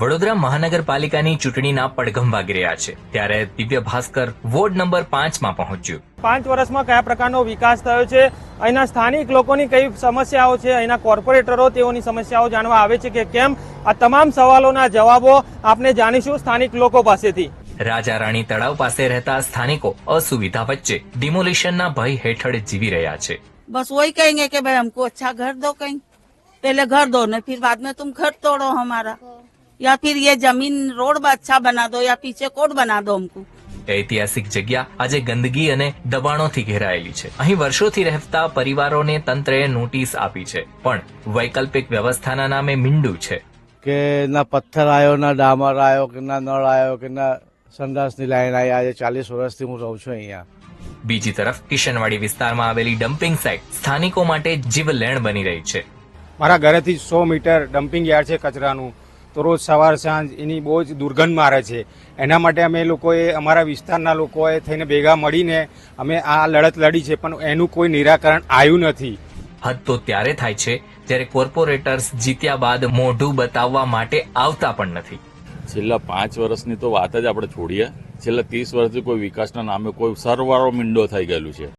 વડોદરા મહાનગરપાલિકાની ચૂંટણીના પડઘમ વાગી રહ્યા છે ત્યારે દિવ્ય ભાસ્કર વોર્ડ નંબર 5 માં પહોંચ્યું। 5 વર્ષમાં કયા પ્રકારનો વિકાસ થયો છે, અહીંના સ્થાનિક લોકોની કઈ સમસ્યાઓ છે, અહીંના કોર્પોરેટરો તેઓની સમસ્યાઓ જાણવા આવે છે કે કેમ, આ તમામ સવાલોના જવાબો આપણે જાણીશું સ્થાનિક લોકો પાસેથી। રાજા રાણી તળાવ પાસે રહેતા સ્થાનિકો असुविधा વચ્ચે ડિમોલિશનના ભય હેઠળ જીવી રહ્યા છે। बस वही कहेंगे कि भाई हमको अच्छा घर दो, कहीं पहले घर दो न फिर बाद में तुम घर तोड़ो हमारा, या फिर ये जमीन रोड अच्छा बना दो या पीछे कोर्ट बना दो हमको। ઐતિહાસિક જગ્યા આજે ગંદકી અને દબાણોથી ઘેરાયેલી છે। અહીં વર્ષોથી રહેતા પરિવારોને તંત્રએ નોટિસ આપી છે, પણ વૈકલ્પિક વ્યવસ્થાના નામે મીંડું છે કે ના પથ્થર આવ્યો, ના ડામર આવ્યો, કે ના નળ આવ્યો, કે ના સંડાસની લાઈન આવી। આજે 40 વર્ષથી હું રહું છું અહીંયા। બીજી તરફ કિશનવાડી વિસ્તારમાં આવેલી ડમ્પિંગ સાઇટ સ્થાનિકો માટે જીવલેણ બની રહી છે। મારા ઘરેથી 100 મીટર ડમ્પિંગ યાર્ડ છે કચરાનું, તો રોજ સવાર સાંજ એની બહુ જ દુર્ગંધ મારે છે। એના માટે અમે લોકોએ, અમારા વિસ્તારના લોકોએ થઈને ભેગા મળીને અમે આ લડત લડી છે, પણ એનું કોઈ નિરાકરણ આવ્યું નથી। હદ તો ત્યારે થાય છે જ્યારે કોર્પોરેટર્સ જીત્યા બાદ મોઢું બતાવવા માટે આવતા પણ નથી। છેલ્લા 5 વર્ષની તો વાત જ આપણે છોડીએ, છેલ્લા 30 વર્ષથી કોઈ વિકાસના નામે કોઈ સરવાળો મીંડો થઈ ગયેલું છે।